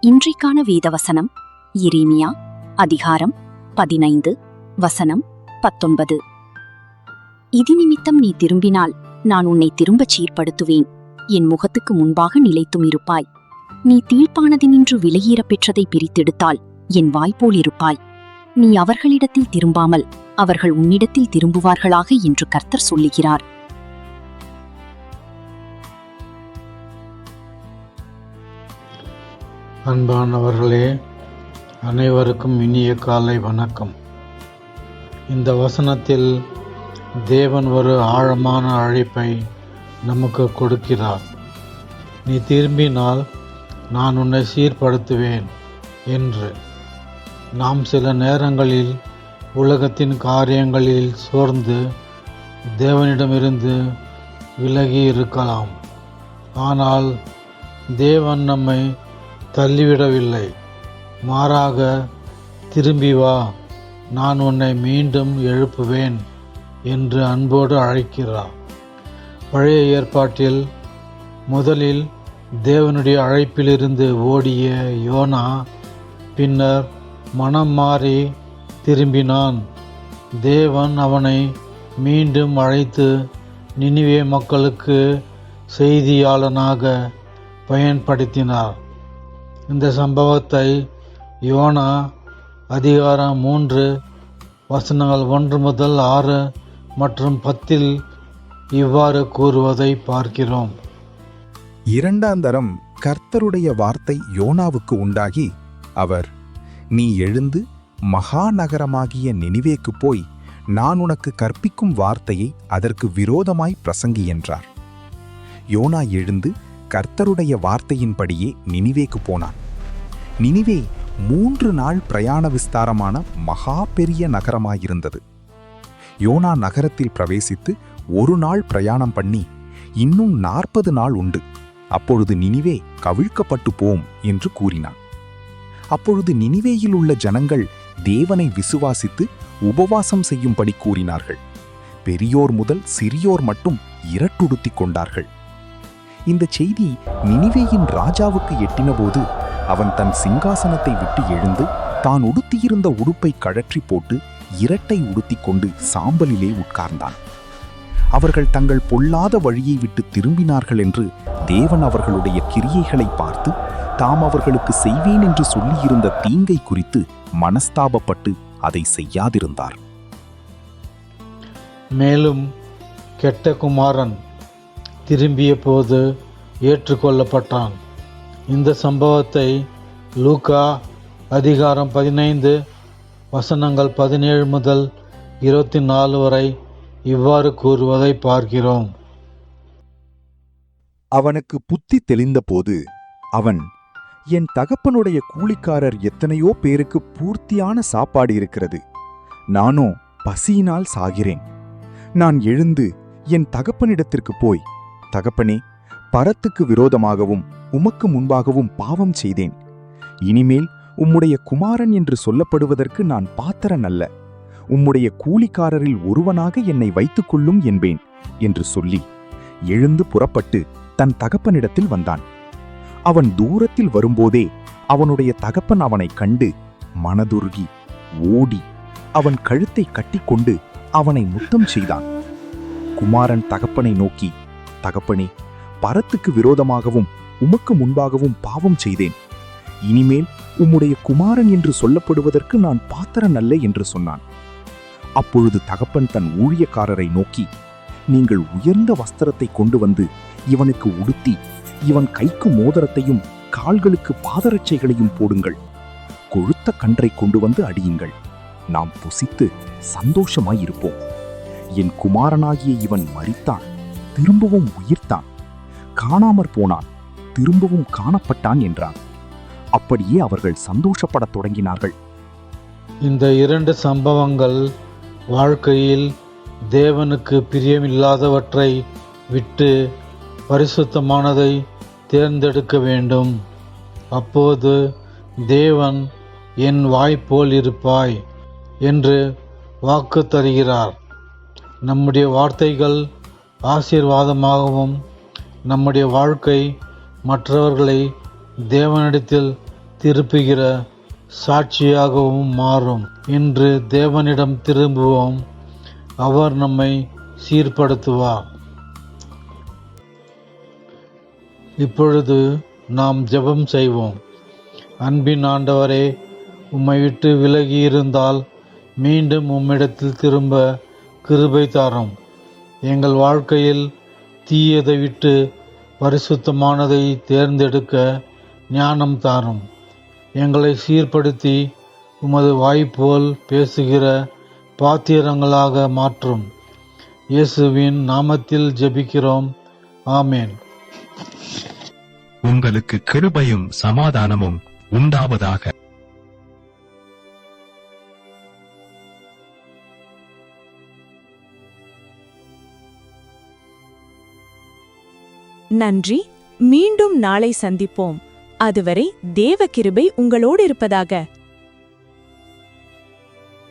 இன்றைக்கான வேதவசனம் எரேமியா அதிகாரம் 15 வசனம் 19. இது நிமித்தம் நீ திரும்பினால் நான் உன்னை திரும்பச் சீர்படுத்துவேன், என் முகத்துக்கு முன்பாக நிலைத்தும் இருப்பாய். நீ தீழ்ப்பானதினின்று விலகீரப் பெற்றதை பிரித்தெடுத்தால் என் வாய்ப்போல் இருப்பாய். நீ அவர்களிடத்தில் திரும்பாமல் அவர்கள் உன்னிடத்தில் திரும்புவார்களாக என்று கர்த்தர் சொல்லுகிறார். அன்பானவர்களே, அனைவருக்கும் இனிய காலை வணக்கம். இந்த வசனத்தில் தேவன் ஒரு ஆழமான அழைப்பை நமக்கு கொடுக்கிறார். நீ திரும்பினால் நான் உன்னை சீர்படுத்துவேன் என்று. நாம் சில நேரங்களில் உலகத்தின் காரியங்களில் சோர்ந்து தேவனிடமிருந்து விலகி இருக்கலாம். ஆனால் தேவன் நம்மை தள்ளிவிடவில்லை. மாறாக, திரும்பி வா, நான் உன்னை மீண்டும் எழுப்புவேன் என்று அன்போடு அழைக்கிறார். பழைய ஏற்பாட்டில் முதலில் தேவனுடைய அழைப்பிலிருந்து ஓடிய யோனா பின்னர் மனம் மாறி திரும்பினான். தேவன் அவனை மீண்டும் அழைத்து நினிவே மக்களுக்கு செய்தியாளனாக பயன்படுத்தினார். இந்த சம்பவத்தை யோனா அதிகாரம் 3 வசனங்கள் 1 முதல் 6 மற்றும் 10 இவ்வாறு கூறுவதை பார்க்கிறோம். இரண்டாம் தரம் கர்த்தருடைய வார்த்தை யோனாவுக்கு உண்டாகி, அவர், நீ எழுந்து மகாநகரமாகிய நினிவேக்கு போய் நான் உனக்கு கற்பிக்கும் வார்த்தையை அதற்கு விரோதமாய் பிரசங்கி என்றார். யோனா எழுந்து கர்த்தருடைய வார்த்தையின்படியே நினிவேக்கு போனான். நினிவே 3 நாள் பிரயாண விஸ்தாரமான மகா பெரிய நகரமாயிருந்தது. யோனா நகரத்தில் பிரவேசித்து 1 நாள் பிரயாணம் பண்ணி, இன்னும் 40 நாள் உண்டு, அப்பொழுது நினிவே கவிழ்க்கப்பட்டு போம் என்று கூறினான். அப்பொழுது நினிவேயில் உள்ள ஜனங்கள் தேவனை விசுவாசித்து உபவாசம் செய்யும்படி கூறினார்கள். பெரியோர் முதல் சிறியோர் மட்டும் இரட்டுடுத்திக் கொண்டார்கள். இந்த செய்தி நினிவேயின் ராஜாவுக்கு எட்டினபோது அவன் தன் சிங்காசனத்தை விட்டு எழுந்து தான் உடுத்தியிருந்த உடுப்பை கழற்றி போட்டு இரட்டை உடுத்திக் கொண்டு சாம்பலிலே உட்கார்ந்தான். அவர்கள் தங்கள் பொல்லாத வழியை விட்டு திரும்பினார்கள் என்று தேவன் அவர்களுடைய கிரியைகளை பார்த்து தாம் அவர்களுக்கு செய்வேன் என்று சொல்லியிருந்த தீங்கை குறித்து மனஸ்தாபப்பட்டு அதை செய்யாதிருந்தார். மேலும் கெட்ட குமாரன் திரும்பிய போது ஏற்றுக்கொள்ளப்பட்டான். இந்த சம்பவத்தை லூக்கா அதிகாரம் 15 வசனங்கள் 17 முதல் 24 வரை இவ்வாறு கூறுவதை பார்க்கிறோம். அவனுக்கு புத்தி தெளிந்தபோது அவன், என் தகப்பனுடைய கூலிக்காரர் எத்தனையோ பேருக்கு பூர்த்தியான சாப்பாடு இருக்கிறது, நானோ பசியினால் சாகிறேன். நான் எழுந்து என் தகப்பனிடத்திற்கு போய், தகப்பனே, பரத்துக்கு விரோதமாகவும் உமக்கு முன்பாகவும் பாவம் செய்தேன். இனிமேல் உம்முடைய குமாரன் என்று சொல்லப்படுவதற்கு நான் பாத்திரன் அல்ல. உம்முடைய கூலிக்காரரில் ஒருவனாக என்னை வைத்துக் கொள்ளும் என்பேன் என்று சொல்லி எழுந்து புறப்பட்டு தன் தகப்பனிடத்தில் வந்தான். அவன் தூரத்தில் வரும்போதே அவனுடைய தகப்பன் அவனை கண்டு மனதுருகி ஓடி அவன் கழுத்தை கட்டிக்கொண்டு அவனை முத்தம் செய்தான். குமாரன் தகப்பனை நோக்கி, தகப்பனே, பரத்துக்கு விரோதமாகவும் உமக்கு முன்பாகவும் பாவம் செய்தேன். இனிமேல் உம்முடைய குமாரன் என்று சொல்லப்படுவதற்கு நான் பாத்திரன் அல்ல என்று சொன்னான். அப்பொழுது தகப்பன் தன் ஊழியக்காரரை நோக்கி, நீங்கள் உயர்ந்த வஸ்திரத்தை கொண்டு வந்து இவனுக்கு உடுத்தி இவன் கைக்கு மோதிரத்தையும் கால்களுக்கு பாதரட்சைகளையும் போடுங்கள். கொழுத்த கன்றை கொண்டு வந்து அடியுங்கள். நாம் புசித்து சந்தோஷமாயிருப்போம். என் குமாரனாகிய இவன் மரித்தான், திரும்பவும் உயிர்த்தான், காணாமற் போனான், திரும்பவும் காணப்பட்டான் என்றான். அப்படியே அவர்கள் சந்தோஷப்படத் தொடங்கினார்கள். இந்த 2 சம்பவங்கள் வாழ்க்கையில் தேவனுக்கு பிரியமில்லாதவற்றை விட்டு பரிசுத்தமானதை தேர்ந்தெடுக்க வேண்டும். அப்போது தேவன் என் வாய்ப்போல் இருப்பாய் என்று வாக்கு தருகிறார். நம்முடைய வார்த்தைகள் ஆசீர்வாதமாகவும் நம்முடைய வாழ்க்கை மற்றவர்களை தேவனிடத்தில் திருப்புகிற சாட்சியாகவும் மாறும். இன்று தேவனிடம் திரும்புவோம். அவர் நம்மை சீர்படுத்துவார். இப்பொழுது நாம் ஜெபம் செய்வோம். அன்பின் ஆண்டவரே, உம்மை விட்டு விலகி இருந்தால் மீண்டும் உம்மிடத்தில் திரும்ப கிருபை தாரும். எங்கள் வாழ்க்கையில் தீயதை விட்டு பரிசுத்தமானதை தேர்ந்தெடுக்க ஞானம் தாரும். எங்களை சீர்படுத்தி உமது வாய்ப்போல் பேசுகிற பாத்திரங்களாக மாற்றும். இயேசுவின் நாமத்தில் ஜெபிக்கிறோம். ஆமேன். உங்களுக்கு கிருபையும் சமாதானமும் உண்டாவதாக. நன்றி. மீண்டும் நாளை சந்திப்போம். அதுவரை தேவ கிருபை உங்களோடு இருப்பதாக.